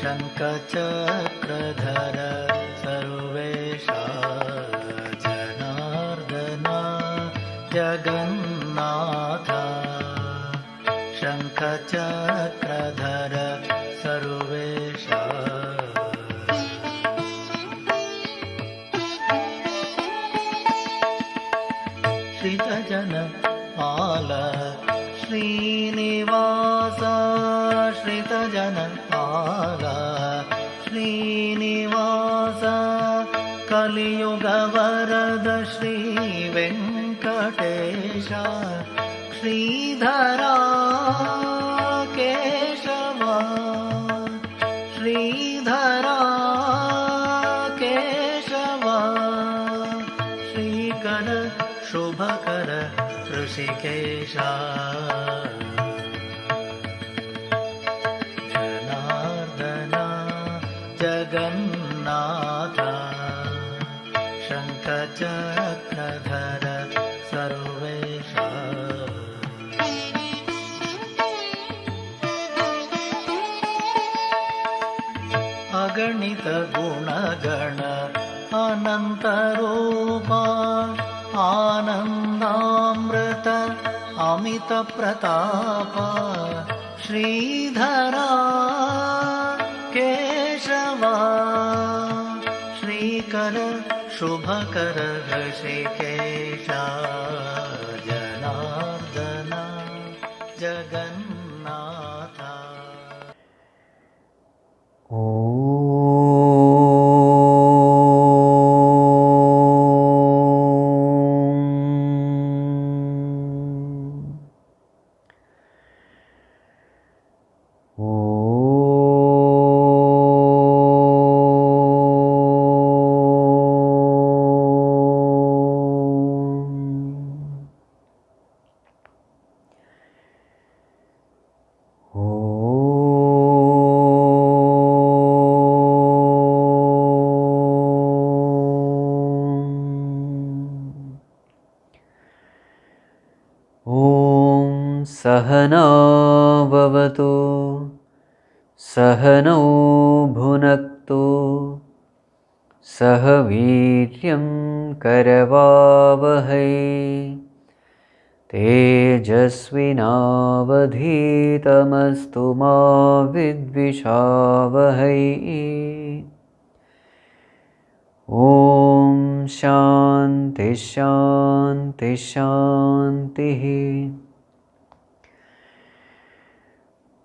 शङ्खचक्रधर सर्वेशा जनार्दन जगन्नाथ शङ्खचक्रधर सर्वेशा श्रितजनपाल श्रीनिवास श्रितजनपाल श्रीनिवास कलियुगवरद श्रीवेङ्कटेश श्रीधरा केशव श्रीधरा केशव श्रीकर शुभकर ऋषिकेश जनार्दन जगन्नाथ शङ्खचक्रधर सर्वेश अगणित गुणगण अनन्तरूपा आनन्दामृत अमित प्रताप श्रीधरा केशव श्रीकर शुभकर ऋषिकेश जनार्दन जगन्नाथ सहना भवतु सहनौ भुनक्तु सह वीर्यं करवावहै तेजस्विनावधीतमस्तु मा विद्विषावहै ॐ शान्ति शान्ति शान्तिः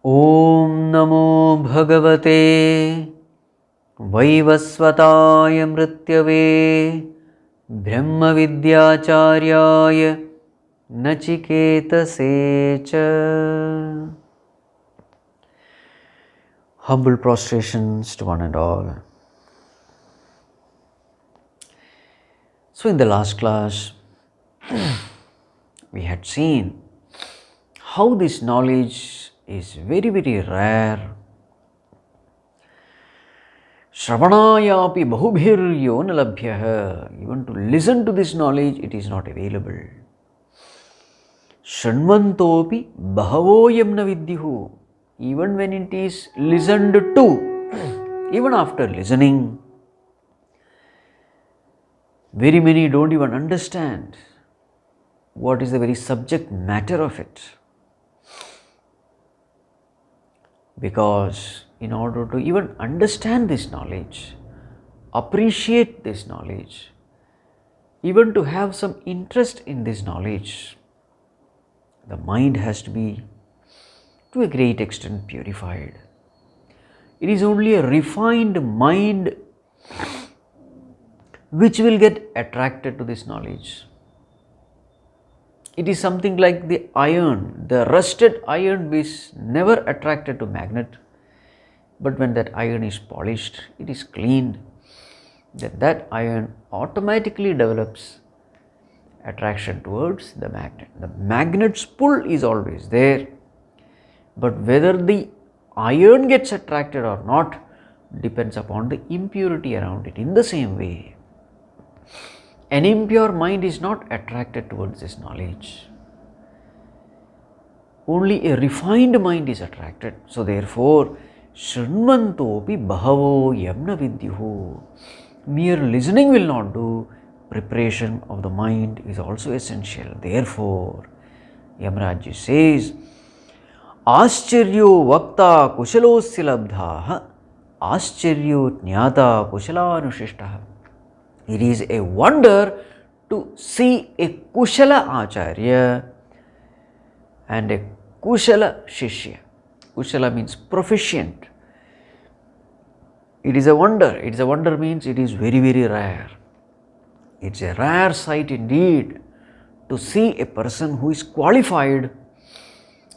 ॐ नमो भगवते वैवस्वताय मृत्यवे ब्रह्मविद्याचार्याय नचिकेतसे च Humble prostrations to one and all. So in the last class we had seen how this knowledge is very, very rare. Shravanayapi bahubhiryo na labhyah. Even to listen to this knowledge, it is not available. Shanvantopi bahavoyam na vidyuhu. Even when it is listened to, even after listening, very many don't even understand what is the very subject matter of it. Because in order to even understand this knowledge, appreciate this knowledge, even to have some interest in this knowledge, the mind has to be to a great extent purified. It is only a refined mind which will get attracted to this knowledge. It is something like the iron, the rusted iron is never attracted to magnet, but when that iron is polished, it is cleaned, then that iron automatically develops attraction towards the magnet. The magnet's pull is always there, but whether the iron gets attracted or not depends upon the impurity around it. In the same way, an impure mind is not attracted towards this knowledge. Only a refined mind is attracted. So therefore, Shrunvantopi bahavo yamna vidyuhu. Mere listening will not do. Preparation of the mind is also essential. Therefore, Yamarāja says, Ascharyo vakta kushalosya labdhaha ascharyo jnata kushalanusishtaha. It is a wonder to see a kushala acharya and a kushala shishya. Kushala means proficient. It is a wonder. It is a wonder means it is very, very rare. It's a rare sight indeed to see a person who is qualified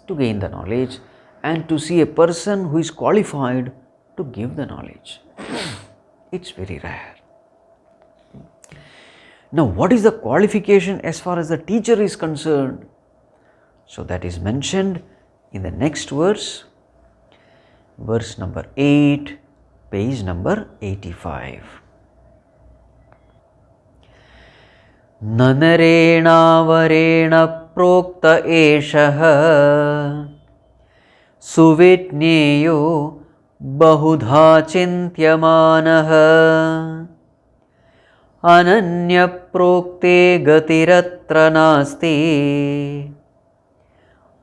to gain the knowledge and to see a person who is qualified to give the knowledge. It's very rare. Now, what is the qualification as far as the teacher is concerned? So, that is mentioned in the next verse, verse number 8, page number 85. Nanarena varena prokta eshaha suvitneyo bahudha chintyamanaha ananya prokte gatiratra nasti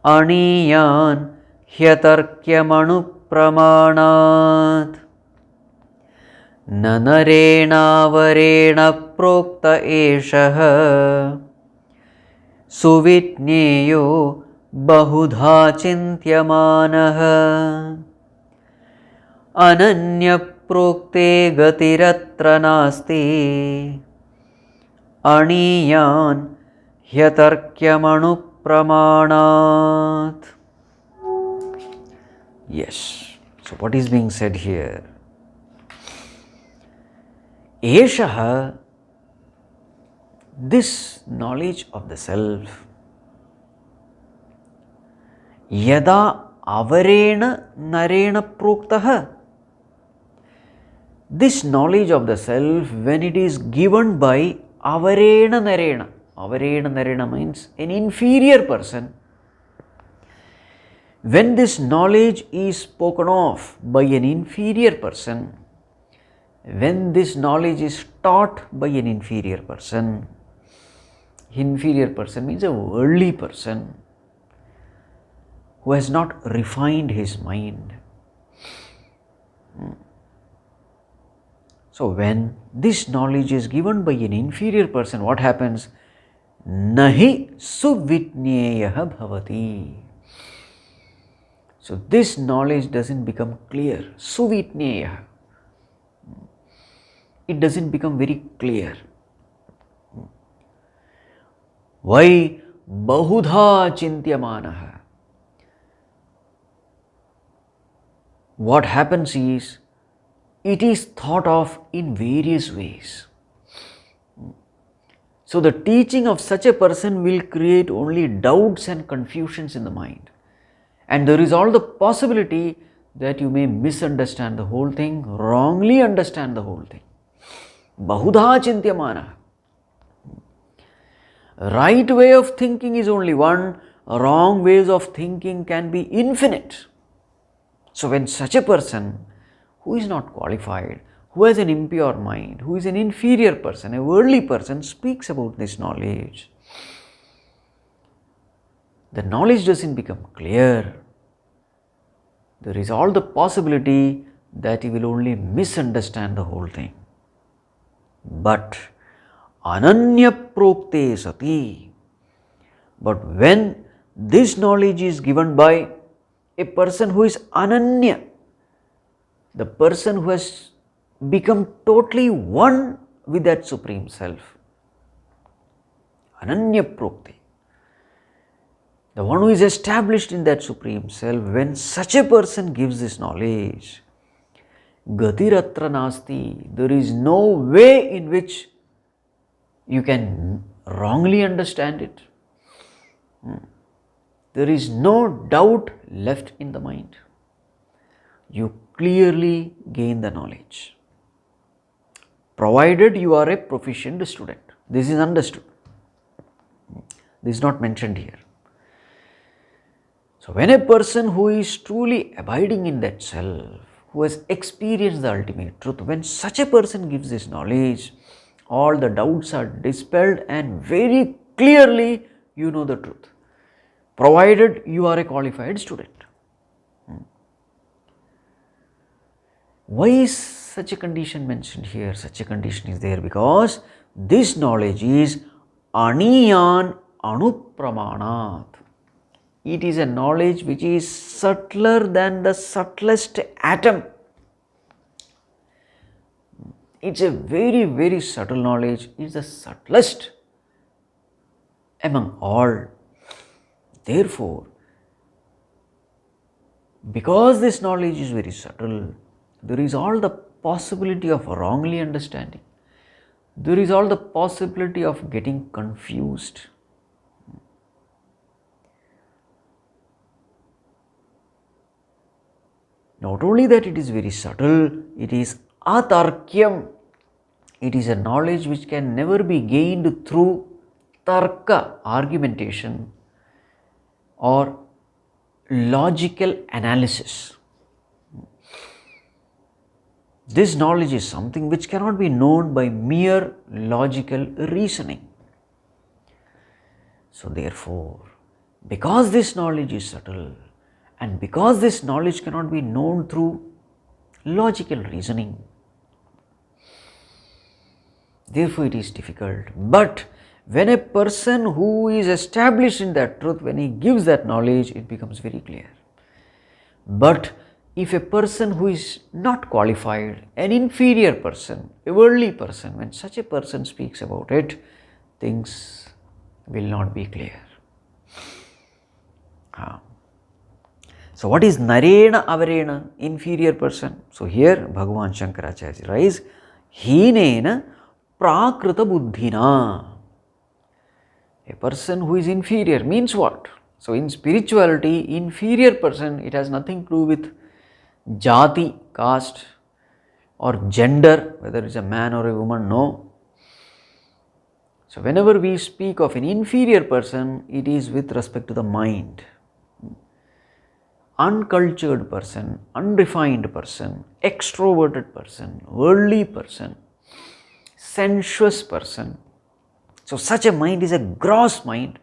aniyan hyatarkyamanu pramanat. Nanarena varena prokta eshaha suvitneyo bahudha chintyamanaha ananya prokte gatiratra nasti aniyan hyatarkyamanu pramanat. Yes. So, what is being said here? Eshaha, this knowledge of the self, yada avarena narena proktaha, this knowledge of the self, when it is given by avarena narena, avarena narena means an inferior person, when this knowledge is spoken of by an inferior person, when this knowledge is taught by an inferior person means a worldly person who has not refined his mind. So, when this knowledge is given by an inferior person, what happens? Nahi suvitnyeyaha bhavati. So, this knowledge doesn't become clear. Suvitnyeyaha. It doesn't become very clear. Why? Bahudha chintyamanaha. What happens is, it is thought of in various ways. So, the teaching of such a person will create only doubts and confusions in the mind. And there is all the possibility that you may misunderstand the whole thing, wrongly understand the whole thing. Bahudha chintyamana. Right way of thinking is only one, wrong ways of thinking can be infinite. So, when such a person who is not qualified, who has an impure mind, who is an inferior person, a worldly person, speaks about this knowledge, the knowledge doesn't become clear. There is all the possibility that he will only misunderstand the whole thing. But ananya prokte sati. But when this knowledge is given by a person who is ananya, the person who has become totally one with that Supreme Self, ananya prokte, the one who is established in that Supreme Self, when such a person gives this knowledge, gatiratra nasti, there is no way in which you can wrongly understand it. There is no doubt left in the mind. You clearly gain the knowledge, provided you are a proficient student. This is understood. This is not mentioned here. So, when a person who is truly abiding in that self, who has experienced the ultimate truth, when such a person gives this knowledge, all the doubts are dispelled and very clearly you know the truth, provided you are a qualified student. Why is such a condition mentioned here? Such a condition is there because this knowledge is aniyan anupramanat. It is a knowledge which is subtler than the subtlest atom. It's a very, very subtle knowledge. It's the subtlest among all. Therefore, because this knowledge is very subtle, there is all the possibility of wrongly understanding. There is all the possibility of getting confused. Not only that it is very subtle, it is atarkyam. It is a knowledge which can never be gained through tarka, argumentation, or logical analysis. This knowledge is something which cannot be known by mere logical reasoning. So therefore, because this knowledge is subtle and because this knowledge cannot be known through logical reasoning, therefore it is difficult. But when a person who is established in that truth, when he gives that knowledge, it becomes very clear. But if a person who is not qualified, an inferior person, a worldly person, when such a person speaks about it, things will not be clear. So what is narena avarena, inferior person? So here Bhagavan Shankarācharyaji writes, hinena prakrita buddhina. A person who is inferior means what? So in spirituality, inferior person, it has nothing to do with jati, caste, or gender, whether it is a man or a woman, no. So whenever we speak of an inferior person, it is with respect to the mind. Uncultured person, unrefined person, extroverted person, worldly person, sensuous person. So such a mind is a gross mind.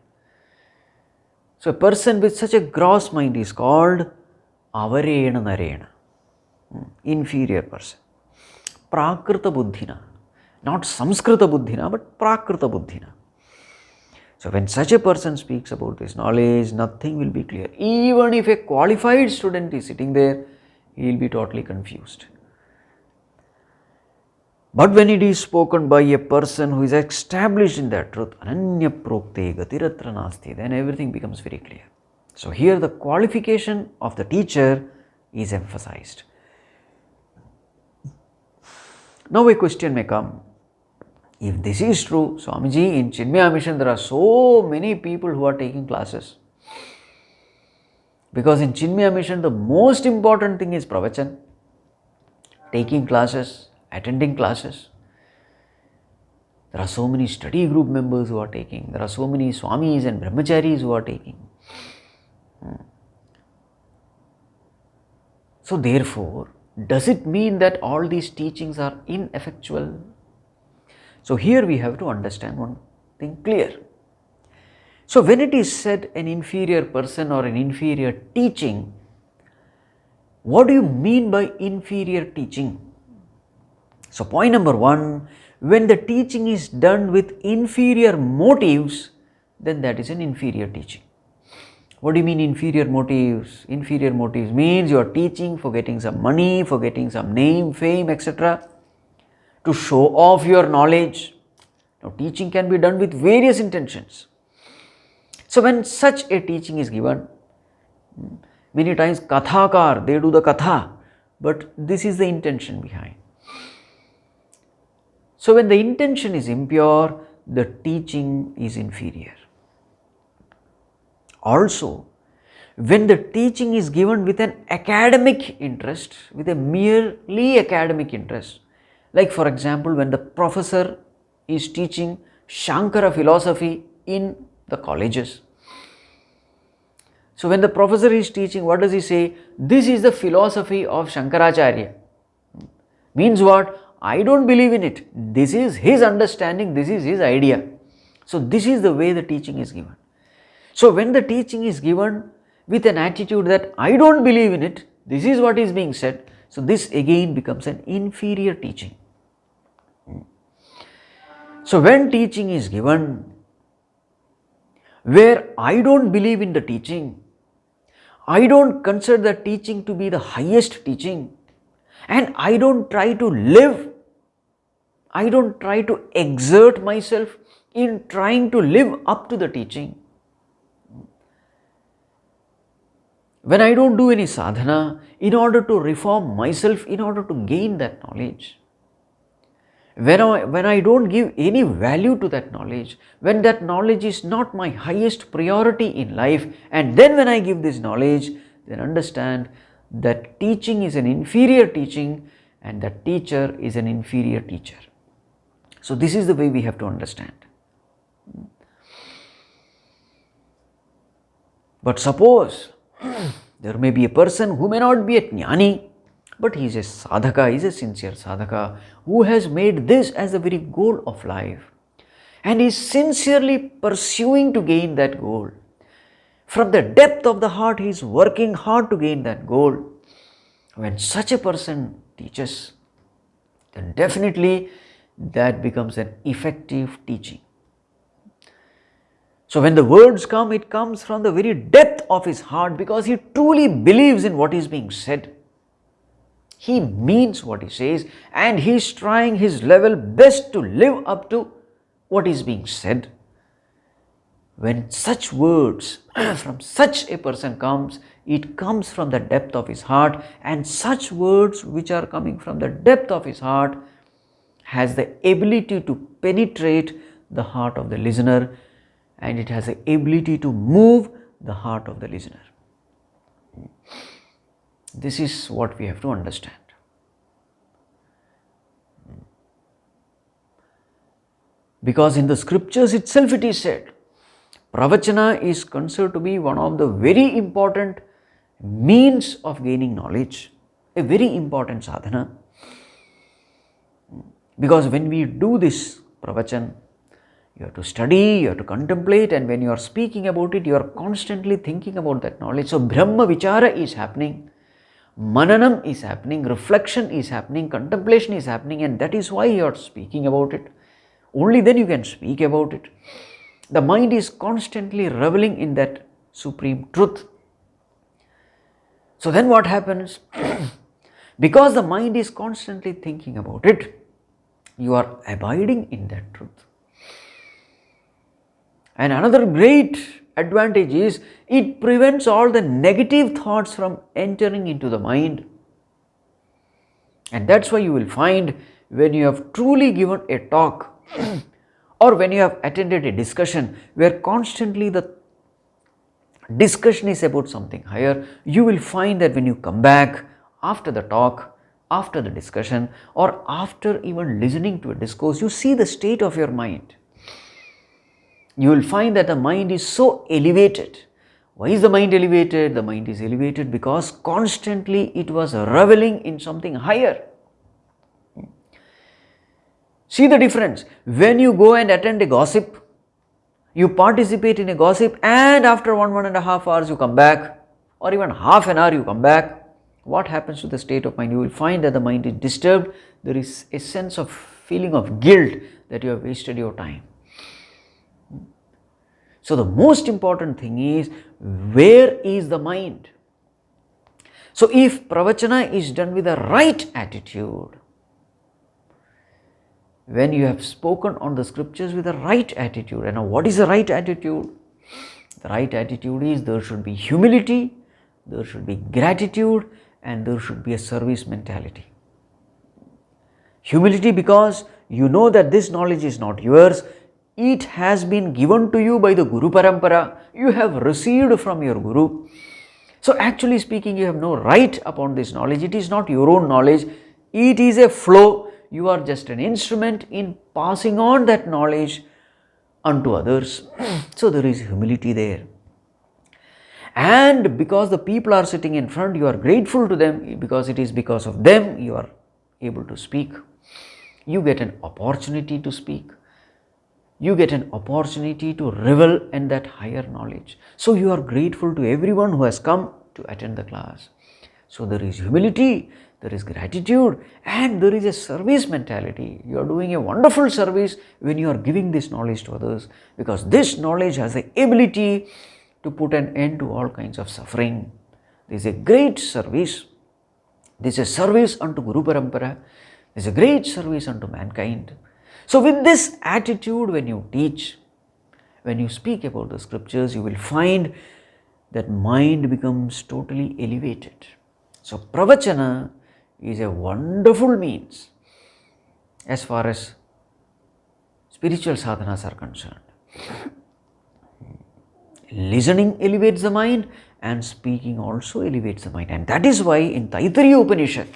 So a person with such a gross mind is called avarena narena, inferior person. Prakrita buddhina, not samskrita buddhina, but prakrita buddhina. So when such a person speaks about this knowledge, nothing will be clear. Even if a qualified student is sitting there, he will be totally confused. But when it is spoken by a person who is established in that truth, ananya prokte gatiratra nasti, then everything becomes very clear. So here the qualification of the teacher is emphasized. Now a question may come, if this is true, Swamiji, in Chinmaya mission there are so many people who are taking classes. Because in Chinmaya mission the most important thing is pravachan, taking classes, attending classes. There are so many study group members who are taking, there are so many swamis and brahmacharis who are taking. So therefore, does it mean that all these teachings are ineffectual? So here we have to understand one thing clear. So when it is said an inferior person or an inferior teaching, what do you mean by inferior teaching? So point number one, when the teaching is done with inferior motives, then that is an inferior teaching. What do you mean inferior motives? Inferior motives means you are teaching for getting some money, for getting some name, fame, etc. to show off your knowledge. Now teaching can be done with various intentions. So when such a teaching is given, many times kathakar, they do the katha, but this is the intention behind. So when the intention is impure, the teaching is inferior. Also, when the teaching is given with an academic interest, with a merely academic interest, like for example, when the professor is teaching Shankara philosophy in the colleges. So when the professor is teaching, what does he say? This is the philosophy of Shankarācharya. Means what? I don't believe in it. This is his understanding, this is his idea. So this is the way the teaching is given. So when the teaching is given with an attitude that I don't believe in it, this is what is being said, so this again becomes an inferior teaching. So when teaching is given where I don't believe in the teaching, I don't consider the teaching to be the highest teaching, and I don't try to live, I don't try to exert myself in trying to live up to the teaching. When I don't do any sadhana in order to reform myself, in order to gain that knowledge, when I don't give any value to that knowledge, when that knowledge is not my highest priority in life, and then when I give this knowledge, then understand that teaching is an inferior teaching and that teacher is an inferior teacher. So this is the way we have to understand. But suppose there may be a person who may not be a Jnānī, but he is a sadhaka, he is a sincere sadhaka who has made this as the very goal of life and is sincerely pursuing to gain that goal. From the depth of the heart he is working hard to gain that goal. When such a person teaches, then definitely that becomes an effective teaching. So when the words come, it comes from the very depth of his heart because he truly believes in what is being said. He means what he says and he is trying his level best to live up to what is being said. When such words from such a person comes, it comes from the depth of his heart, and such words which are coming from the depth of his heart has the ability to penetrate the heart of the listener, and it has the ability to move the heart of the listener. This is what we have to understand. Because in the scriptures itself it is said, Pravachana is considered to be one of the very important means of gaining knowledge, a very important sadhana. Because when we do this Pravachan, you have to study, you have to contemplate, and when you are speaking about it, you are constantly thinking about that knowledge. So Brahma-vichāra is happening, Mananam is happening, reflection is happening, contemplation is happening, and that is why you are speaking about it. Only then you can speak about it. The mind is constantly reveling in that supreme truth. So then what happens? Because the mind is constantly thinking about it, you are abiding in that truth. And another great advantage is it prevents all the negative thoughts from entering into the mind. And that's why you will find when you have truly given a talk or when you have attended a discussion where constantly the discussion is about something higher, you will find that when you come back after the talk, after the discussion, or after even listening to a discourse, you see the state of your mind. You will find that the mind is so elevated. Why is the mind elevated? The mind is elevated because constantly it was reveling in something higher. See the difference. When you go and attend a gossip, you participate in a gossip, and after 1.5 hours you come back, or even half an hour you come back, what happens to the state of mind? You will find that the mind is disturbed. There is a sense of feeling of guilt that you have wasted your time. So the most important thing is, where is the mind? So if pravachana is done with the right attitude, when you have spoken on the scriptures with the right attitude, and now what is the right attitude? The right attitude is there should be humility, there should be gratitude, and there should be a service mentality. Humility because you know that this knowledge is not yours, it has been given to you by the Guru Parampara, you have received from your Guru. So actually speaking, you have no right upon this knowledge, it is not your own knowledge, it is a flow. You are just an instrument in passing on that knowledge unto others. So there is humility there. And because the people are sitting in front, you are grateful to them, because it is because of them you are able to speak. You get an opportunity to speak. You get an opportunity to revel in that higher knowledge. So you are grateful to everyone who has come to attend the class. So there is humility, there is gratitude, and there is a service mentality. You are doing a wonderful service when you are giving this knowledge to others, because this knowledge has the ability to put an end to all kinds of suffering. This is a great service. This is a service unto Guru Parampara. This is a great service unto mankind. So with this attitude, when you teach, when you speak about the scriptures, you will find that mind becomes totally elevated. So pravachana is a wonderful means as far as spiritual sadhanas are concerned. Listening elevates the mind, and speaking also elevates the mind. And that is why in Taittiriya Upanishad,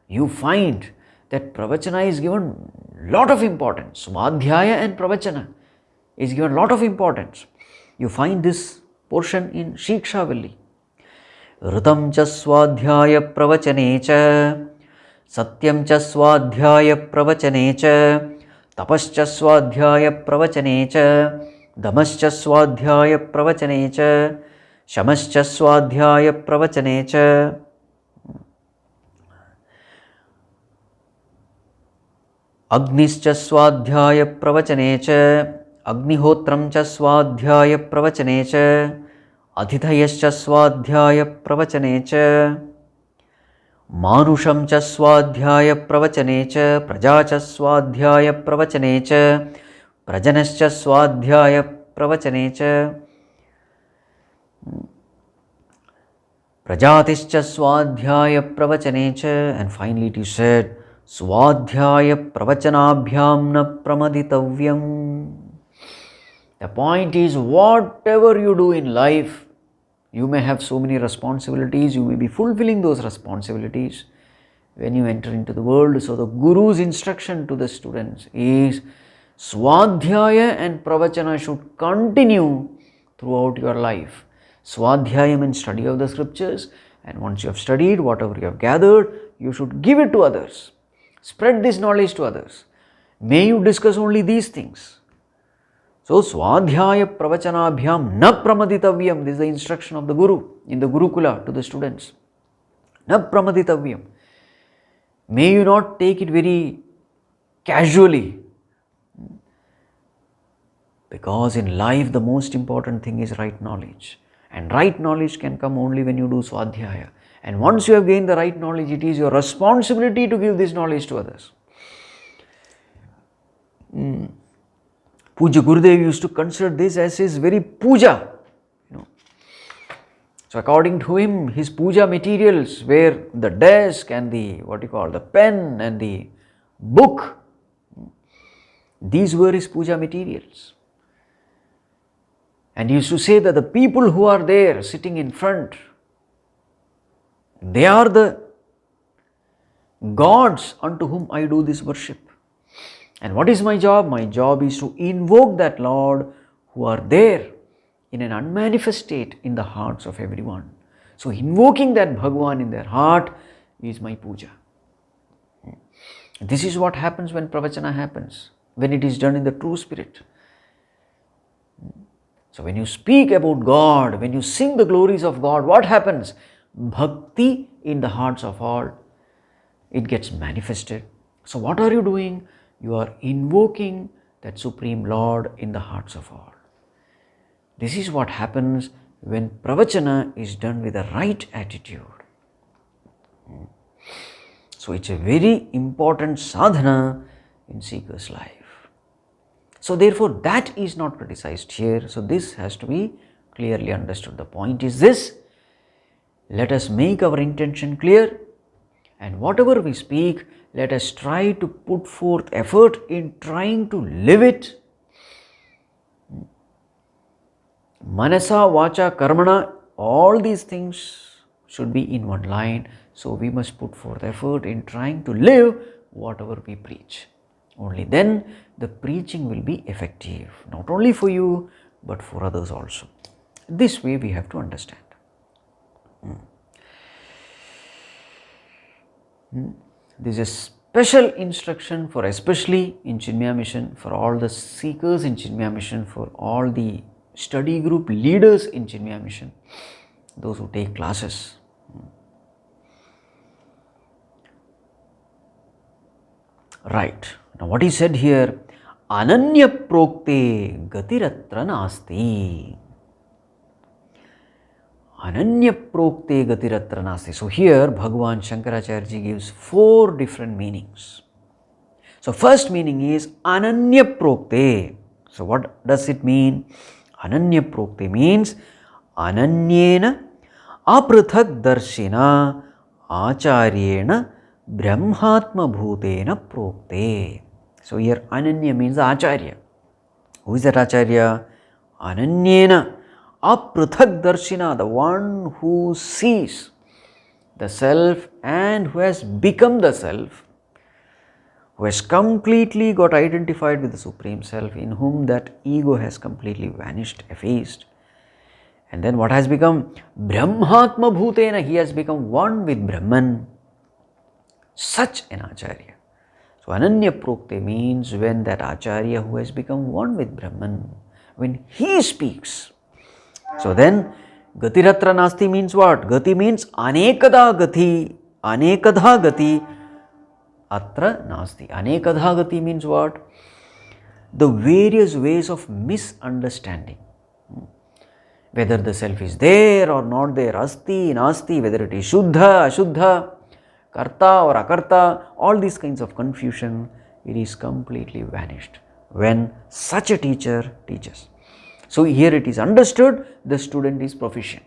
you find that pravachana is given lot of importance. Svādhyāya and pravachana is given lot of importance. You find this portion in Shikshavalli. Ritam cha svādhyāya pravachane cha, satyam cha svādhyāya pravachane cha, tapas cha svādhyāya pravachane cha, damascha svādhyāya pravachane cha, shamascha svādhyāya pravachane cha. Agnischa svādhyāya pravachane cha, agnihotram cha svādhyāya pravachane cha, adhithayascha svādhyāya pravachane cha, manusham cha svādhyāya pravachane cha, praja cha svādhyāya pravachane cha, prajanascha svādhyāya pravachane cha, prajatischa svādhyāya pravachane cha. And finally it is said, Svādhyāya pravachanabhyam na pramaditavyam. The point is, whatever you do in life, you may have so many responsibilities, you may be fulfilling those responsibilities when you enter into the world. So the Guru's instruction to the students is Svādhyāya and pravachana should continue throughout your life. Svādhyāya means study of the scriptures, and once you have studied whatever you have gathered, you should give it to others. Spread this knowledge to others. May you discuss only these things. So, Svādhyāya pravachanabhyam na pramaditavyam. This is the instruction of the Guru in the Gurukula to the students. Na pramaditavyam. May you not take it very casually. Because in life the most important thing is right knowledge. And right knowledge can come only when you do Svādhyāya. And once you have gained the right knowledge, it is your responsibility to give this knowledge to others. Pūjā Gurudev used to consider this as his very pūjā. So according to him, his pūjā materials were the desk and the pen and the book. These were his pūjā materials. And he used to say that the people who are there sitting in front, they are the gods unto whom I do this worship. And what is my job? My job is to invoke that Lord who are there in an unmanifest state in the hearts of everyone. So invoking that Bhagwan in their heart is my puja. This is what happens when pravachana happens, when it is done in the true spirit. So when you speak about God, when you sing the glories of God, what happens? Bhakti in the hearts of all, it gets manifested. So what are you doing? You are invoking that Supreme Lord in the hearts of all. This is what happens when pravachana is done with the right attitude. So it's a very important sadhana in seeker's life. So therefore that is not criticized here. So this has to be clearly understood. The point is this: let us make our intention clear, and whatever we speak, let us try to put forth effort in trying to live it. Manasa, vacha, karmana, all these things should be in one line. So we must put forth effort in trying to live whatever we preach. Only then the preaching will be effective, not only for you but for others also. This way we have to understand. This is a special instruction for, especially in Chinmaya mission, for all the seekers in Chinmaya mission, for all the study group leaders in Chinmaya mission, those who take classes. Right. Now what is said here? Ananya prokte gatiratra nasti. Ananya prokte gatiratra nasti. So here Bhagavan Shankarācharyaji gives 4 different meanings. So first meaning is ananya prokte. So what does it mean? Ananya prokte means ananyena aprathak darshina acharyena brahmatma bhutena prokte. So here ananya means the acharya. Who is that acharya? Ananyena aprathak darshina, the one who sees the self and who has become the self, who has completely got identified with the Supreme Self, in whom that ego has completely vanished, effaced. And then what has become? Brahmatma bhutena, he has become one with Brahman. Such an acharya. So ananya prokte means when that acharya who has become one with Brahman, when he speaks. So then gatiratra nasti means what? Gati means anekada gati, anekadha gati atra nasti. Anekadha gati means what? The various ways of misunderstanding. Whether the self is there or not there, asti, nasti, whether it is shuddha, ashuddha, karta or akarta, all these kinds of confusion, it is completely vanished when such a teacher teaches. So here it is understood, the student is proficient.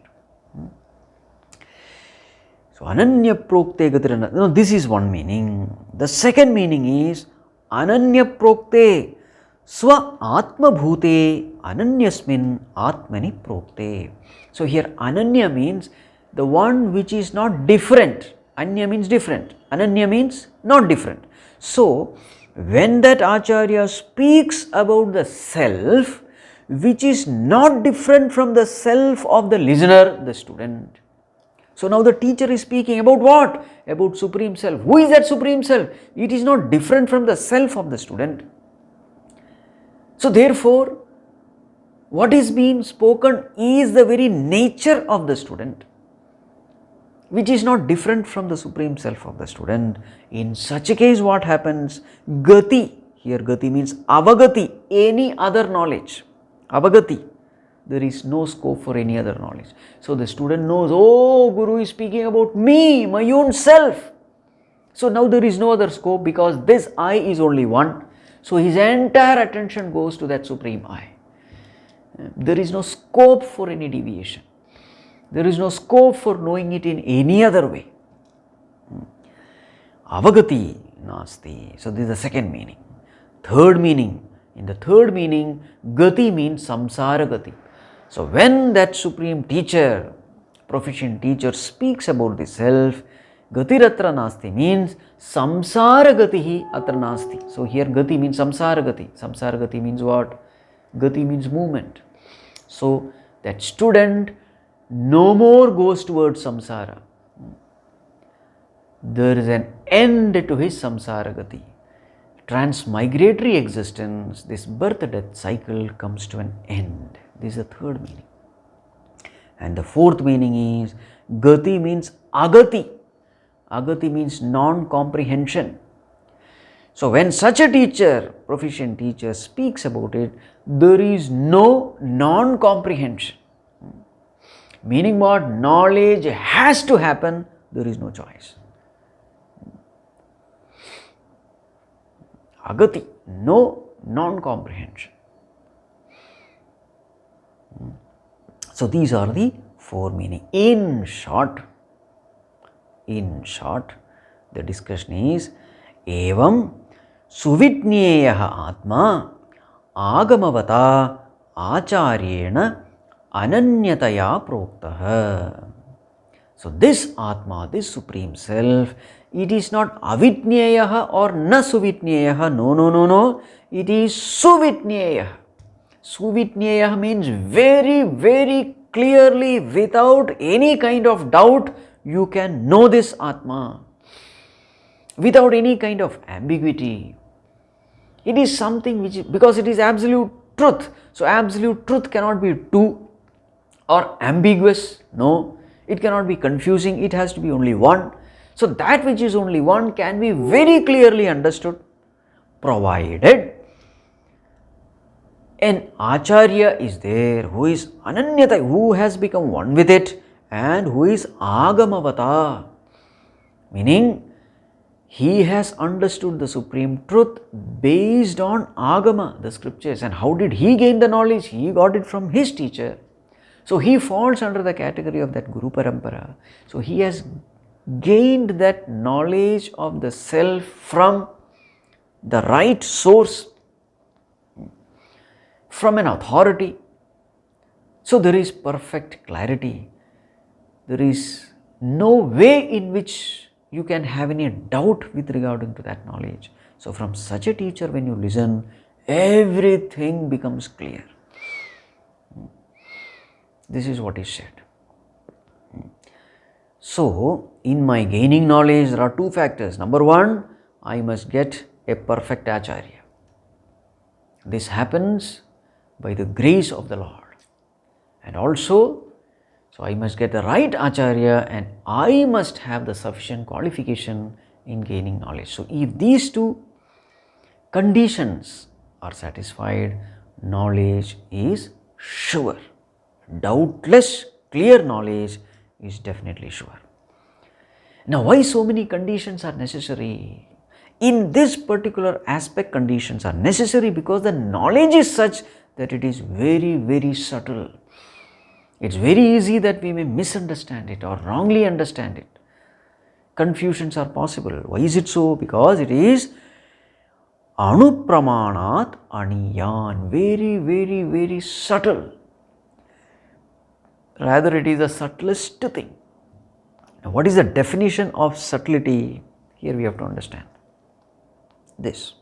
So ananya prokte gatirana, no, this is one meaning. The second meaning is ananya prokte swa atma bhute ananyasmin atmani prokte. So here ananya means the one which is not different. Anya means different, ananya means not different. So when that acharya speaks about the self which is not different from the self of the listener, the student. So now the teacher is speaking about what? About Supreme Self. Who is that Supreme Self? It is not different from the self of the student. So therefore, what is being spoken is the very nature of the student, which is not different from the Supreme Self of the student. In such a case, what happens? Gati, here gati means avagati, any other knowledge. Avagati, there is no scope for any other knowledge. So the student knows, oh, Guru is speaking about me, my own self. So now there is no other scope because this I is only one. So his entire attention goes to that Supreme I. There is no scope for any deviation. There is no scope for knowing it in any other way. Avagati nasti. So this is the second meaning. Third meaning. In the third meaning, gati means samsara gati. So when that Supreme Teacher, proficient teacher speaks about the self, gatiratra nasti means samsara gatihi atra nasti. So here gati means samsara gati. Samsara gati means what? Gati means movement. So that student no more goes towards samsara. There is an end to his samsara gati. Transmigratory existence, this birth-death cycle comes to an end. This is the third meaning. And the fourth meaning is gati means agati. Agati means non-comprehension. So when such a teacher, proficient teacher, speaks about it, there is no non-comprehension. Meaning what? Knowledge has to happen, there is no choice. Agati, no non-comprehension. So these are the four meanings. In short, the discussion is evam suvitnyeyaha atma agamavata acharyena ananyataya proktaha. So this Atma, this Supreme Self, it is not avitnyeyaha or na suvitnyeyaha. No. It is suvitnyeyaha. Suvitnyeyaha means very, very clearly, without any kind of doubt, you can know this Atma. Without any kind of ambiguity. It is something which, because it is absolute truth. So absolute truth cannot be two or ambiguous. No, it cannot be confusing. It has to be only one. So that which is only one can be very clearly understood, provided an Acharya is there who is ananyata, who has become one with it, and who is agamavata, meaning he has understood the supreme truth based on agama, the scriptures. And how did he gain the knowledge? He got it from his teacher. So he falls under the category of that Guru Parampara. So he has gained that knowledge of the self from the right source, from an authority. So there is perfect clarity. There is no way in which you can have any doubt with regarding to that knowledge. So from such a teacher, when you listen, everything becomes clear. This is what is said. So in my gaining knowledge, there are two factors. Number one, I must get a perfect Acharya. This happens by the grace of the Lord. And also, so I must get the right Acharya, and I must have the sufficient qualification in gaining knowledge. So if these two conditions are satisfied, knowledge is sure. Doubtless, clear knowledge is definitely sure. Now, why so many conditions are necessary? In this particular aspect, conditions are necessary because the knowledge is such that it is very, very subtle. It's very easy that we may misunderstand it or wrongly understand it. Confusions are possible. Why is it so? Because it is anupramanat aniyan, very, very, very subtle. Rather, it is the subtlest thing. Now, what is the definition of subtlety? Here we have to understand this.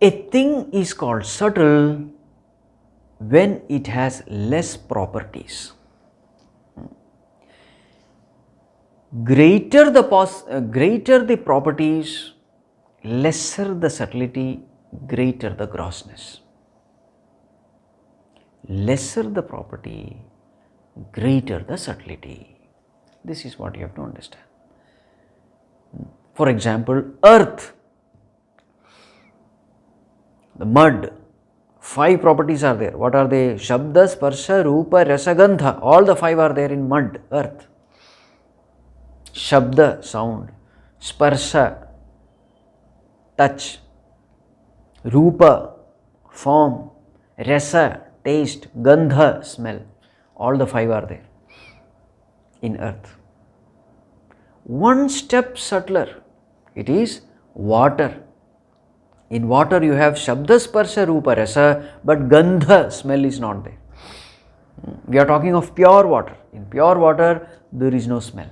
A thing is called subtle when it has less properties. Greater the properties, lesser the subtlety, greater the grossness. Lesser the property, greater the subtlety. This is what you have to understand. For example, earth, the mud, 5 properties are there. What are they? Shabda, Sparsha, Rupa, Rasa, Gandha. All the 5 are there in mud, earth. Shabda, sound. Sparsha, touch. Rupa, form. Rasa, taste. Gandha, smell. All the 5 are there in earth. One step subtler, it is water. In water you have Shabda, Sparsha, Rupa, Rasa, but Gandha, smell is not there. We are talking of pure water. In pure water there is no smell.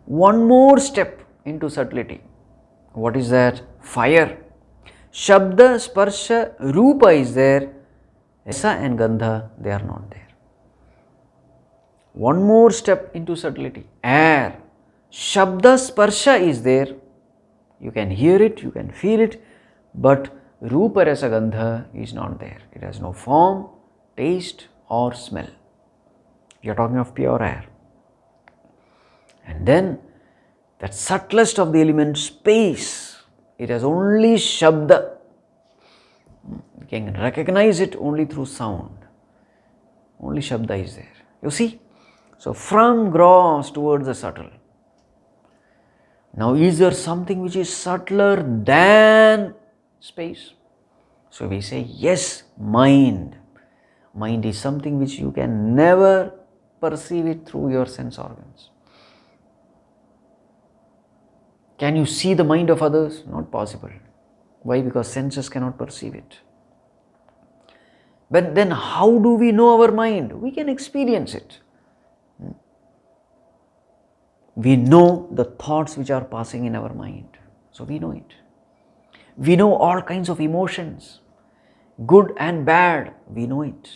One more step into subtlety. What is that? Fire. Shabda, Sparsha, Rupa is there. Rasa and Gandha, they are not there. One more step into subtlety. Air. Shabda, Sparsha is there. You can hear it, you can feel it, but Rupa, Rasa, Gandha is not there. It has no form, taste or smell. We are talking of pure air. And then that subtlest of the element, space, it has only Shabda. You can recognize it only through sound. Only Shabda is there. You see? So from gross towards the subtle. Now, is there something which is subtler than space? So we say yes, mind. Mind is something which you can never perceive it through your sense organs. Can you see the mind of others? Not possible. Why? Because senses cannot perceive it. But then how do we know our mind? We can experience it. We know the thoughts which are passing in our mind. So we know it. We know all kinds of emotions. good and bad, we know it.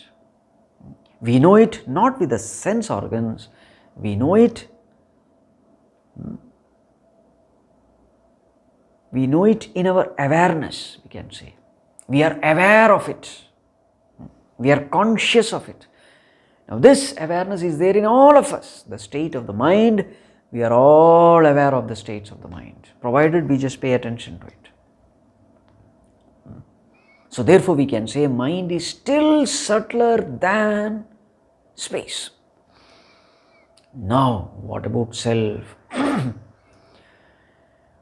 We know it not with the sense organs, we know it. We know it in our awareness, we can say. We are aware of it. We are conscious of it. Now this awareness is there in all of us. The state of the mind, we are all aware of the states of the mind, provided we just pay attention to it. So therefore we can say mind is still subtler than space. Now what about self?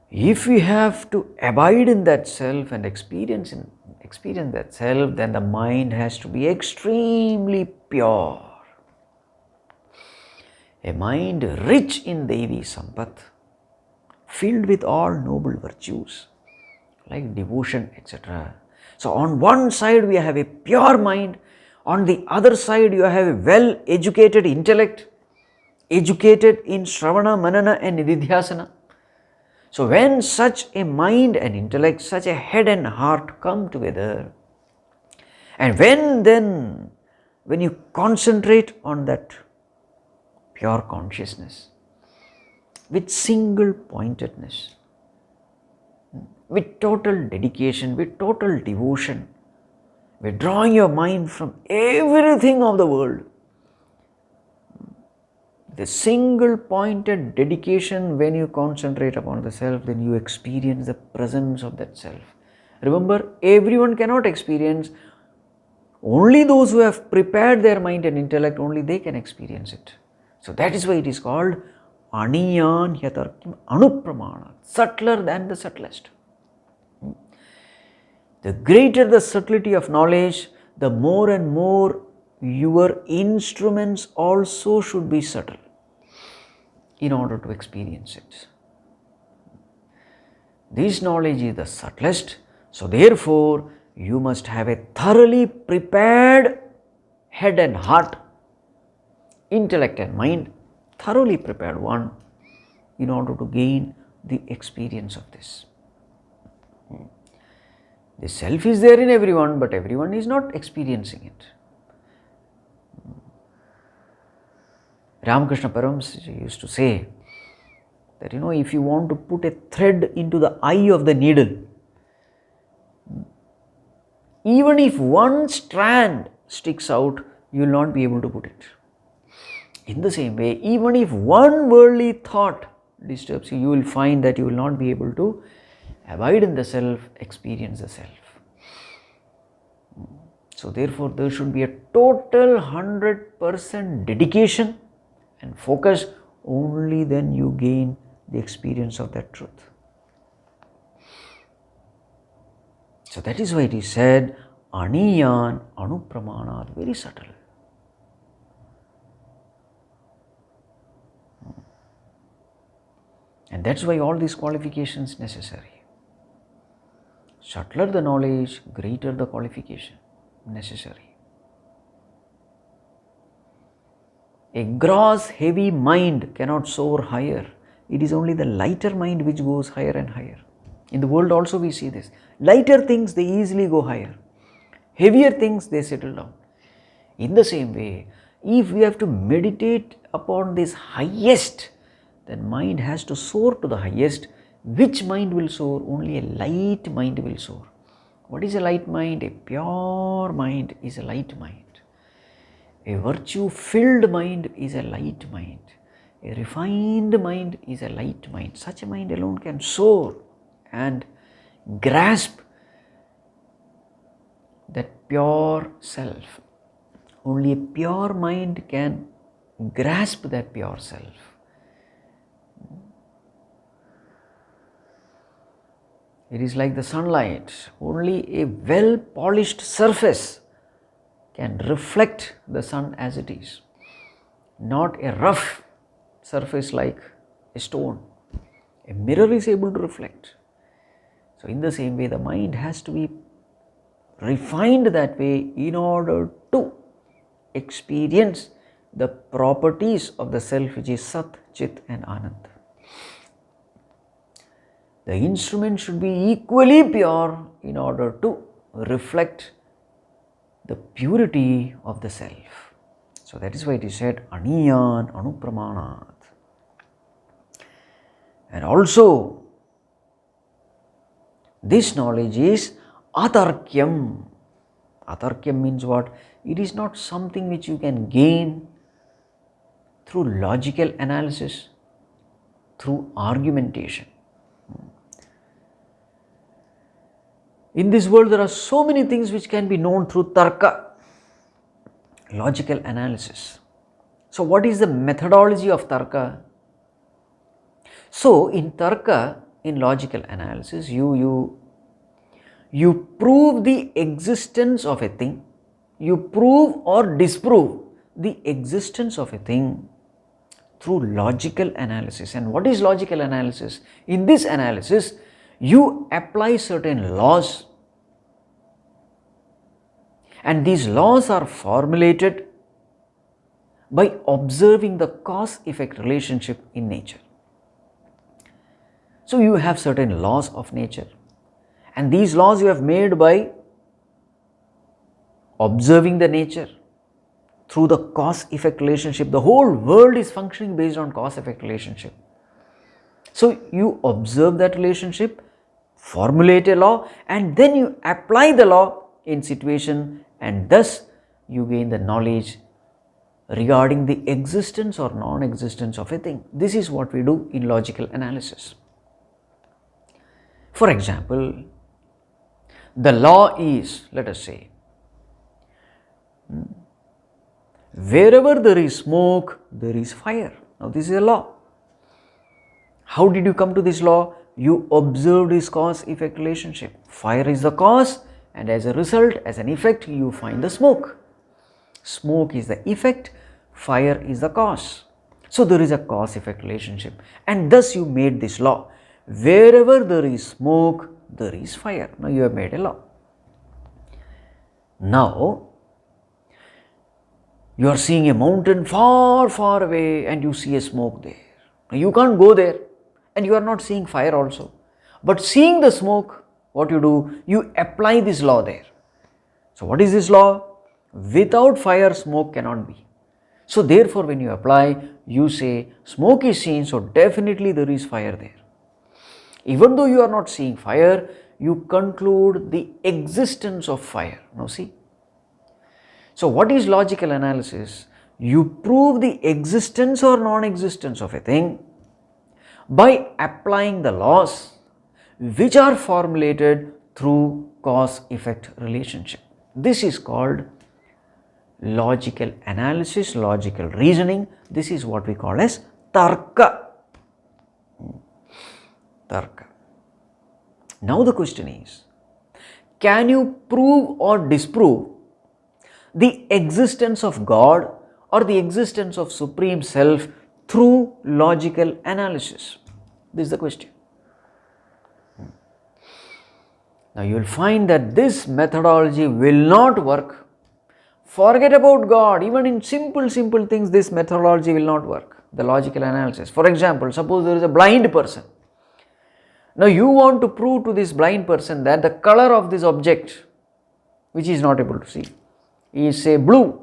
If we have to abide in that self and experience that self, then the mind has to be extremely pure. A mind rich in Devi Sampat, filled with all noble virtues like devotion, etc. So on one side we have a pure mind, on the other side you have a well-educated intellect, educated in Shravana, Manana and Nididhyasana. So when such a mind and intellect, such a head and heart come together, and when you concentrate on that pure consciousness with single pointedness, with total dedication, with total devotion, withdrawing your mind from everything of the world, the single pointed dedication, when you concentrate upon the self, then you experience the presence of that self. Remember, everyone cannot experience, only those who have prepared their mind and intellect, only they can experience it. So that is why it is called Aniyan Hyatarkim Anupramana, subtler than the subtlest. The greater the subtlety of knowledge, the more and more your instruments also should be subtle in order to experience it. This knowledge is the subtlest, so therefore you must have a thoroughly prepared head and heart, intellect and mind, thoroughly prepared one, in order to gain the experience of this. The self is there in everyone, but everyone is not experiencing it. Ramakrishna Paramahamsa used to say that, if you want to put a thread into the eye of the needle, even if one strand sticks out, you will not be able to put it. In the same way, even if one worldly thought disturbs you, you will find that you will not be able to abide in the self, experience the self. So therefore, there should be a total 100% dedication and focus, only then you gain the experience of that truth. So that is why it is said, Aniyan Anupramanat, very subtle. And that's why all these qualifications necessary. Subtler the knowledge, greater the qualification necessary. A gross, heavy mind cannot soar higher. It is only the lighter mind which goes higher and higher. In the world also we see this. Lighter things, they easily go higher. Heavier things, they settle down. In the same way, if we have to meditate upon this highest, then mind has to soar to the highest. Which mind will soar? Only a light mind will soar. What is a light mind? A pure mind is a light mind. A virtue-filled mind is a light mind. A refined mind is a light mind. Such a mind alone can soar and grasp that pure self. Only a pure mind can grasp that pure self. It is like the sunlight. Only a well-polished surface can reflect the sun as it is, not a rough surface like a stone. A mirror is able to reflect. So in the same way, the mind has to be refined that way in order to experience the properties of the self, which is Sat, Chit and Anand. The instrument should be equally pure in order to reflect the purity of the self. So that is why it is said Aniyan Anupramanat. And also, this knowledge is Atarkyam. Atarkyam means what? It is not something which you can gain through logical analysis, through argumentation. In this world, there are so many things which can be known through tarka, logical analysis. So, what is the methodology of tarka? So, in tarka, in logical analysis, you prove the existence of a thing, you prove or disprove the existence of a thing through logical analysis. And what is logical analysis? In this analysis, you apply certain laws, and these laws are formulated by observing the cause-effect relationship in nature. So you have certain laws of nature, and these laws you have made by observing the nature through the cause-effect relationship. The whole world is functioning based on cause-effect relationship. So you observe that relationship, formulate a law, and then you apply the law in situation, and thus you gain the knowledge regarding the existence or non-existence of a thing. This is what we do in logical analysis. For example, the law is, let us say, wherever there is smoke, there is fire. Now this is a law. How did you come to this law? You observed this cause-effect relationship. Fire is the cause, and as a result, as an effect, you find the smoke. Smoke is the effect, fire is the cause. So there is a cause-effect relationship, and thus you made this law. Wherever there is smoke, there is fire. Now you have made a law. Now you are seeing a mountain far, far away, and you see a smoke there. Now you can't go there, and you are not seeing fire also. But seeing the smoke, what you do? You apply this law there. So what is this law? Without fire, smoke cannot be. So therefore, when you apply, you say smoke is seen, so definitely there is fire there. Even though you are not seeing fire, you conclude the existence of fire. Now see. So what is logical analysis? You prove the existence or non-existence of a thing by applying the laws which are formulated through cause-effect relationship. This is called logical analysis, logical reasoning. This is what we call as tarka. Tarka. Now the question is, can you prove or disprove the existence of God or the existence of Supreme Self through logical analysis? This is the question. Now you will find that this methodology will not work. Forget about God. Even in simple things, this methodology will not work. The logical analysis. For example, suppose there is a blind person. Now you want to prove to this blind person that the color of this object, which he is not able to see, is say blue.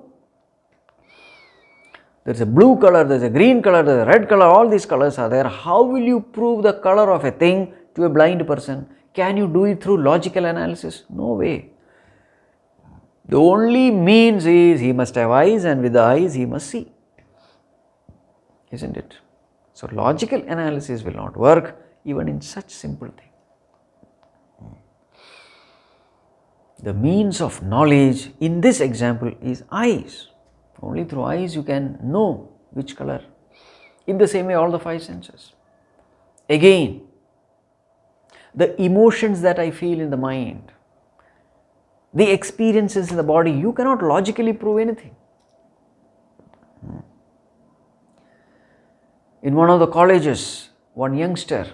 There is a blue color, there is a green color, there is a red color, all these colors are there. How will you prove the color of a thing to a blind person? Can you do it through logical analysis? No way. The only means is he must have eyes, and with the eyes he must see. Isn't it? So logical analysis will not work even in such simple thing. The means of knowledge in this example is eyes. Only through eyes you can know which color. In the same way, all the five senses. Again, the emotions that I feel in the mind, the experiences in the body, you cannot logically prove anything. In one of the colleges, one youngster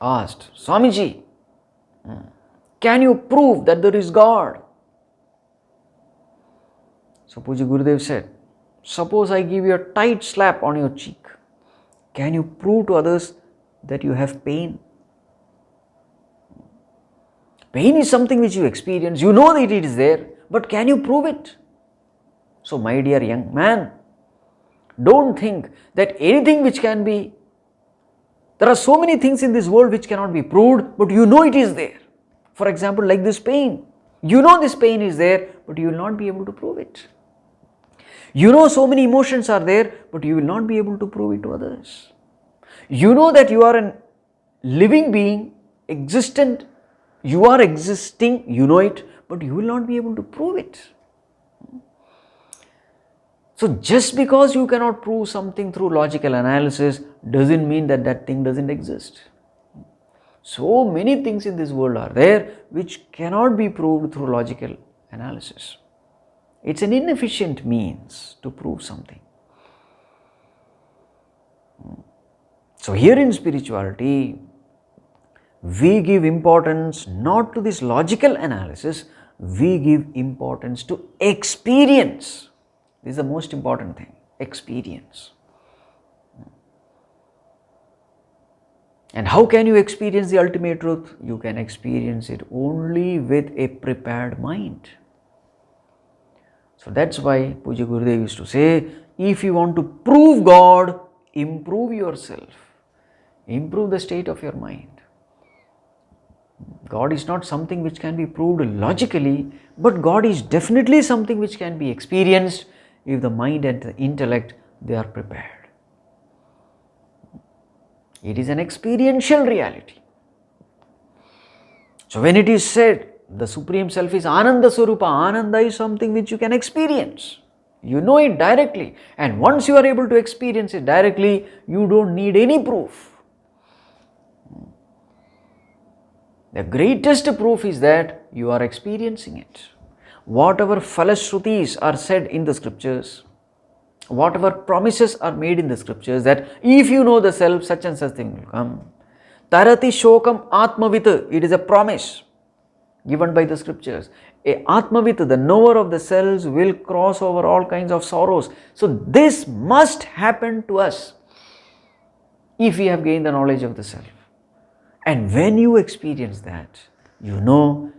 asked, Swamiji, can you prove that there is God? So Pujya Gurudev said, suppose I give you a tight slap on your cheek, can you prove to others that you have pain? Pain is something which you experience, you know that it is there, but can you prove it? So my dear young man, don't think that anything which can be, there are so many things in this world which cannot be proved, but you know it is there. For example, like this pain. You know this pain is there, but you will not be able to prove it. You know so many emotions are there, but you will not be able to prove it to others. You know that you are a living being, existent, you are existing, you know it, but you will not be able to prove it. So just because you cannot prove something through logical analysis doesn't mean that that thing doesn't exist. So many things in this world are there which cannot be proved through logical analysis. It's an inefficient means to prove something. So here in spirituality, we give importance not to this logical analysis, we give importance to experience. This is the most important thing, experience. And how can you experience the ultimate truth? You can experience it only with a prepared mind. So that's why Pujya Gurudev used to say, if you want to prove God, improve yourself. Improve the state of your mind. God is not something which can be proved logically, but God is definitely something which can be experienced if the mind and the intellect, they are prepared. It is an experiential reality. So when it is said, the Supreme Self is Ananda Swarupa, Ananda is something which you can experience. You know it directly, and once you are able to experience it directly, you don't need any proof. The greatest proof is that you are experiencing it. Whatever Shrutis are said in the scriptures, whatever promises are made in the scriptures that if you know the self, such and such thing will come. Tarati Shokam Atmavit, it is a promise given by the scriptures. A Atmavit, the knower of the selves, will cross over all kinds of sorrows. So this must happen to us if we have gained the knowledge of the self. And when you experience that, you know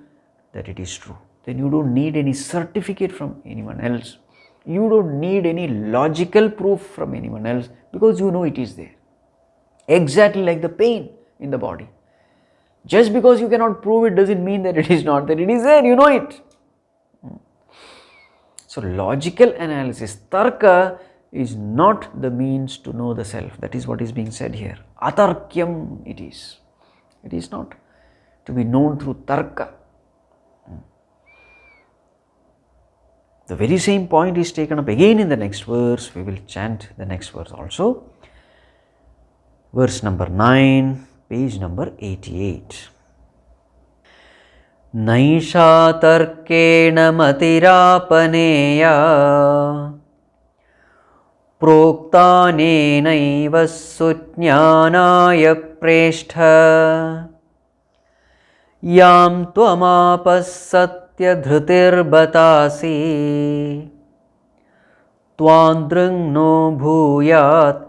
that it is true. Then you don't need any certificate from anyone else. You don't need any logical proof from anyone else, because you know it is there. Exactly like the pain in the body. Just because you cannot prove it doesn't mean that it is not there. It is there, you know it. So logical analysis, tarka, is not the means to know the self. That is what is being said here. Atarkyam it is. It is not to be known through tarka. The very same point is taken up again in the next verse. We will chant the next verse also. Verse number 9, page number 88. Naisha tarkena matirapaneya proktanenaiva sujñānāya Preshta yam tvamāpas dhrutirbatasi tvandrung no bhūyāt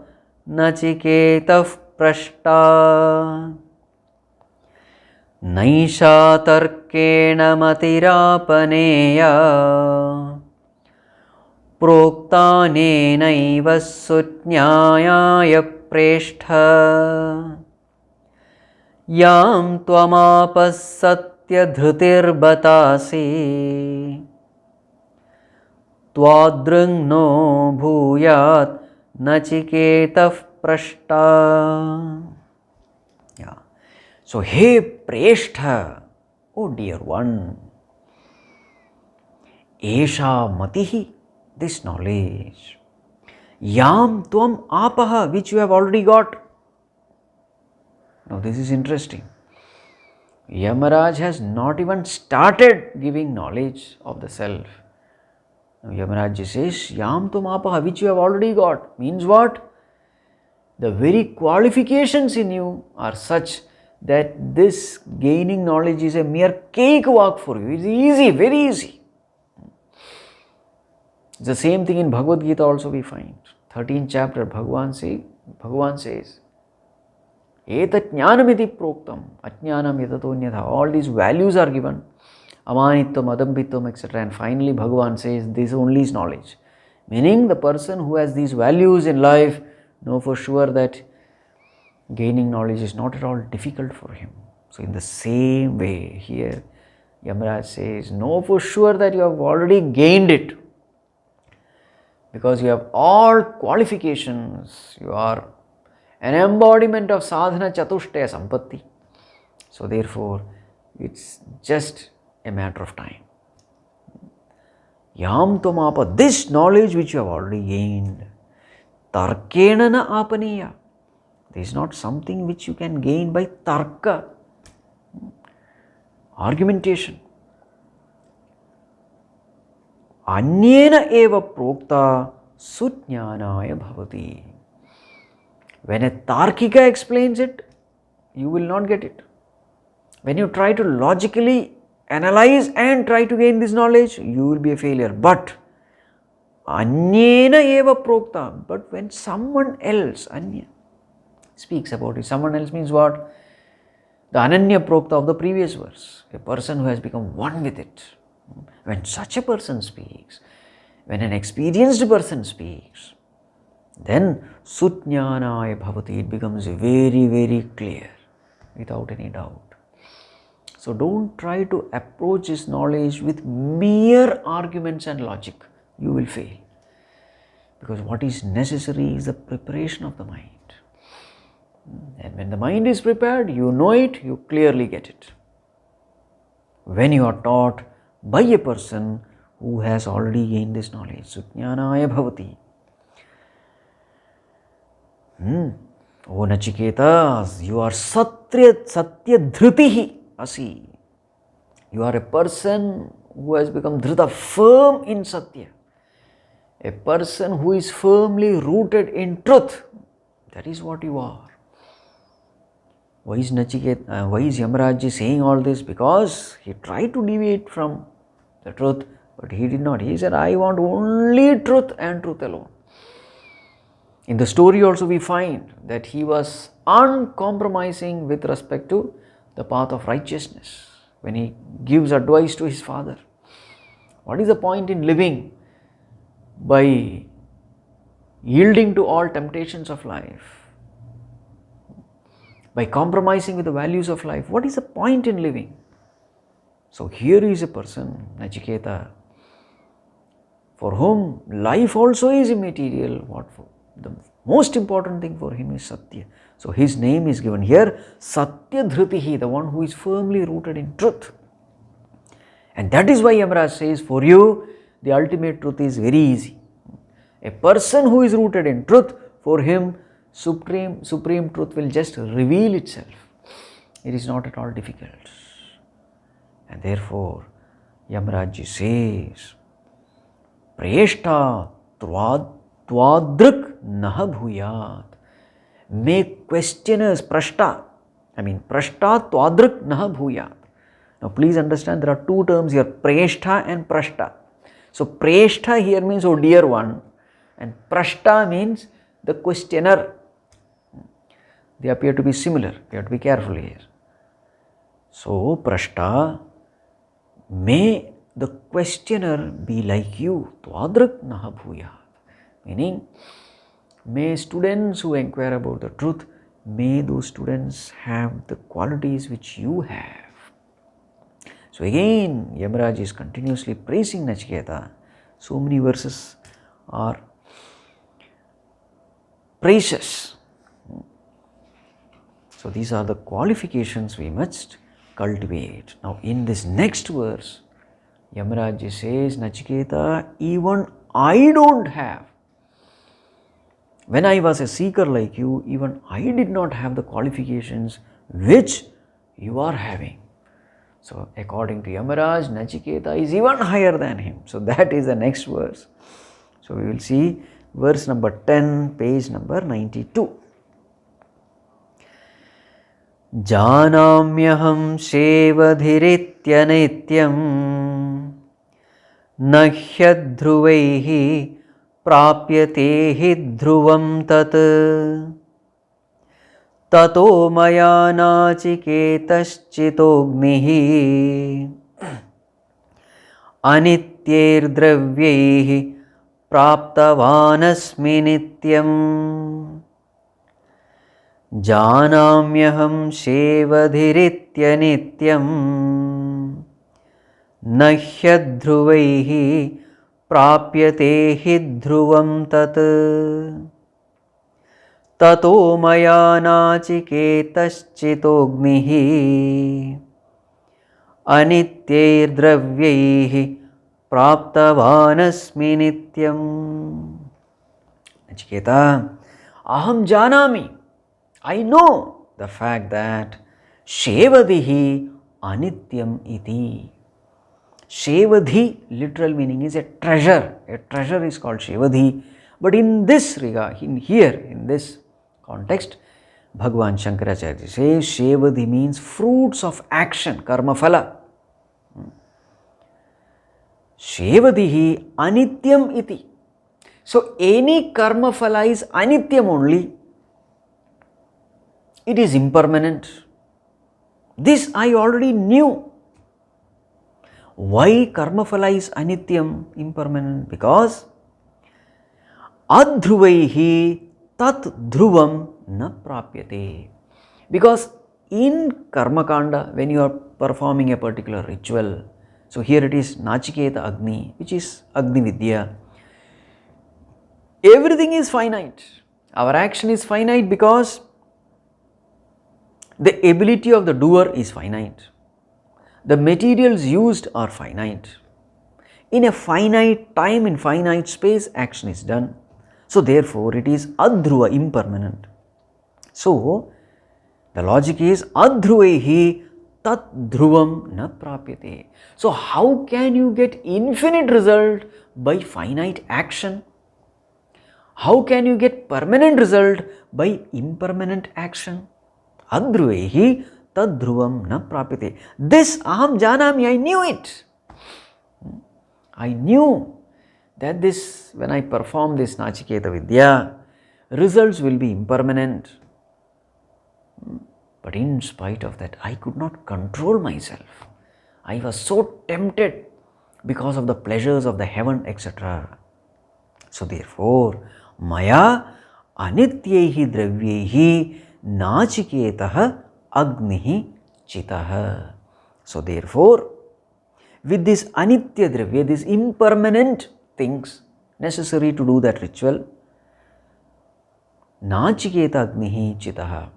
Nachiketa Prashta Naisha tarkena matirapaneya proktanenaiva sujñānāya Preshta yam tvamāpas dhrutirbatasi tvandrung no bhūyāt Nachiketa Prashta. Yeah. So, hey Preshta, oh dear one, Esha Matihi, this knowledge, Yam Tvam Apaha, which you have already got. Now, this is interesting. Yamarāja has not even started giving knowledge of the self. Now, Yamarāja says, Yam Tvam Apaha, which you have already got. Means what? The very qualifications in you are such that this gaining knowledge is a mere cakewalk for you. It's easy, very easy. The same thing in Bhagavad Gita also we find. 13th chapter, Bhagavan says, Etat jnanamiti proktam, ajnanam yatatonyatha. All these values are given. amanitvam, adambitvam, etc. And finally Bhagavan says this only is knowledge. Meaning the person who has these values in life know for sure that gaining knowledge is not at all difficult for him. So in the same way here Yamarāja says, know for sure that you have already gained it, because you have all qualifications, you are an embodiment of sadhana chatushtaya sampatti. So therefore it's just a matter of time. Yam tvamāpa, this knowledge which you have already gained, tarkena na apaniya. This is not something which you can gain by tarka, argumentation. Anyena eva prokta sujñānāya bhavati. When a tarkika explains it, you will not get it. When you try to logically analyze and try to gain this knowledge, you will be a failure. But anyena eva prokta, but when someone else, anya, speaks about it, someone else means what? The ananya prokta of the previous verse, a person who has become one with it. When such a person speaks, when an experienced person speaks, then sujñānāya bhavati, it becomes very, very clear, without any doubt. So don't try to approach this knowledge with mere arguments and logic. You will fail. Because what is necessary is the preparation of the mind. And when the mind is prepared, you know it, you clearly get it. When you are taught by a person who has already gained this knowledge, sujñānāya bhavati. O Nachiketa, you are satya dhritihi asi. You are a person who has become dhrita, firm in satya. A person who is firmly rooted in truth. That is what you are. Why is Yamarāja saying all this? Because he tried to deviate from the truth, but he did not. He said, I want only truth and truth alone. In the story also we find that he was uncompromising with respect to the path of righteousness when he gives advice to his father. What is the point in living by yielding to all temptations of life? By compromising with the values of life, what is the point in living? So here is a person, Nachiketa, for whom life also is immaterial. What for? The most important thing for him is Satya. So his name is given here, Satya Dhritihi, the one who is firmly rooted in truth. And that is why Yamarāja says, for you, the ultimate truth is very easy. A person who is rooted in truth, for him, supreme truth will just reveal itself. It is not at all difficult. And therefore, Yamarāja says, Preshta tvādrik naha bhūyāt. Make questioners, Prashta tvādrik naha bhūyāt. Now please understand, there are two terms here, Preshta and Prashta. So Preshta here means, oh dear one, and Prashta means the questioner. They appear to be similar. We have to be careful here. So Prashta, may the questioner be like you. Tvādrik naha bhūyāt. Meaning, may students who inquire about the truth, may those students have the qualities which you have. So again, Yamarāja is continuously praising Nachiketa. So many verses are praises. So these are the qualifications we must cultivate. Now in this next verse, Yamarāja says, Nachiketa, even I don't have. When I was a seeker like you, even I did not have the qualifications which you are having. So according to Yamarāja, Nachiketa is even higher than him. So that is the next verse. So we will see verse number 10, page number 92. Janamyaham sevadhirityanityam nahyadhruvaihi prapyatehi dhruvam tat tato maya nachiketaschtitognihi. anityairdravyaih praptavanasmi nityam janamyaham shevadhiritya nityam nahyadhruvaihi prapyate hi dhruvam tat tato maya nachiketascitognihi anityairdravyaih praptavanasmi nityam. Nachiketa, aham janami, I know the fact that shevadihi anityam iti. Shevadhi literal meaning is a treasure. A treasure is called shevadhi. But in this regard, in this context, Bhagavan Shankarācharyaji says shevadhi means fruits of action, karma phala. Shevadihi anityam iti. So any karma phala is anityam only. It is impermanent. This I already knew. Why karma phala is anityam, impermanent? Because adhruvaihi tat dhruvam na prapyate. Because in karma kanda, when you are performing a particular ritual, so here it is Nachiketa Agni, which is Agni Vidya. Everything is finite. Our action is finite because the ability of the doer is finite. The materials used are finite. In a finite time, in finite space, action is done. So therefore, it is adhruva, impermanent. So the logic is adhruvaihi tat dhruvam na prapyate. So how can you get infinite result by finite action? How can you get permanent result by impermanent action? Adhruvaihi tad dhruvam na prapyate. This aham janami, I knew it. I knew that this, when I perform this Nachiketa Vidya, results will be impermanent. But in spite of that, I could not control myself. I was so tempted because of the pleasures of the heaven, etc. So therefore, maya anityaihi dravyaihi nachiketah agnihi chitah. So therefore, with this anitya dravya, these impermanent things necessary to do that ritual, Nachiketa agnihi chitah.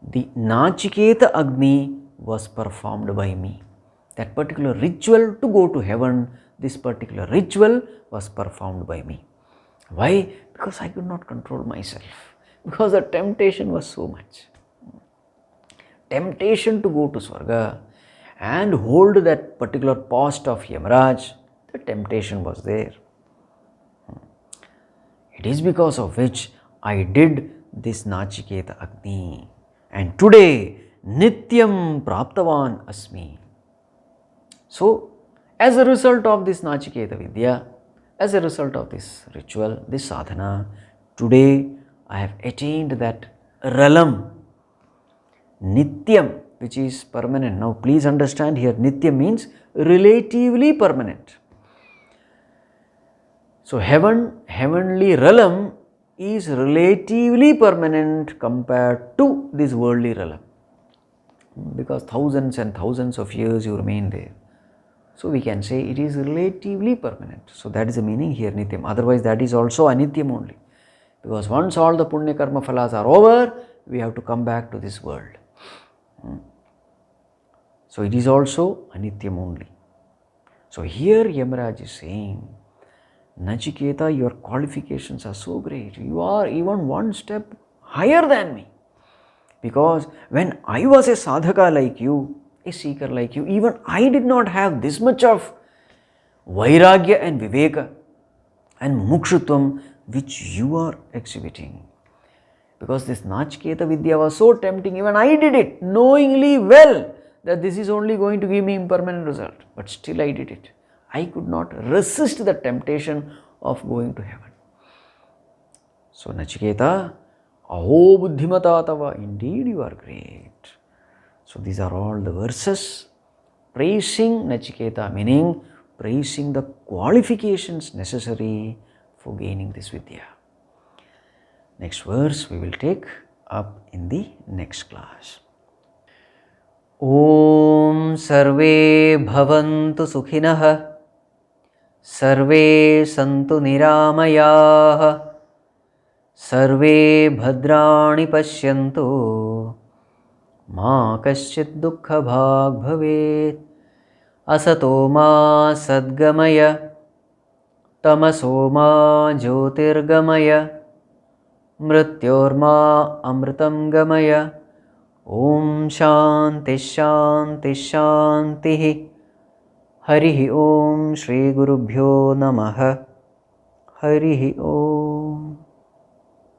The Nachiketa Agni was performed by me. That particular ritual to go to heaven, this particular ritual was performed by me. Why? Because I could not control myself. Because the temptation was so much. Temptation to go to Swarga and hold that particular post of Yamarāja, the temptation was there. It is because of which I did this Nachiketa Agni. And today, Nityam Praptavan Asmi. So, as a result of this Nachiketa Vidya, as a result of this ritual, this sadhana, today I have attained that realm, Nityam, which is permanent. Now, please understand here, Nityam means relatively permanent. So, heavenly realm is relatively permanent compared to this worldly realm, because thousands and thousands of years you remain there. So we can say it is relatively permanent. So that is the meaning here, Nityam. Otherwise that is also Anityam only, because once all the Punya Karma Phalas are over, we have to come back to this world. So it is also Anityam only. So here Yamarāja is saying, Nachiketa, your qualifications are so great. You are even one step higher than me. Because when I was a sadhaka like you, a seeker like you, even I did not have this much of vairagya and viveka and mukshutvam which you are exhibiting. Because this Nachiketa Vidya was so tempting, even I did it, knowingly well that this is only going to give me impermanent result. But still I did it. I could not resist the temptation of going to heaven. So Nachiketa, aho buddhimata tava, indeed you are great. So these are all the verses praising Nachiketa, meaning praising the qualifications necessary for gaining this Vidya. Next verse we will take up in the next class. Om Sarve Bhavantu Sukhinah Sarve Santu Niramayah Sarve Bhadrani Pashyantu Ma Kaschit Dukkha Bhag Bhavet Asato Ma Sadgamaya Tamaso Ma Jyotirgamaya Mrityorma Amritam Gamaya Om Shanti Shanti Shanti Harihi Om Shri Gurubhyo Namaha Harihi Om.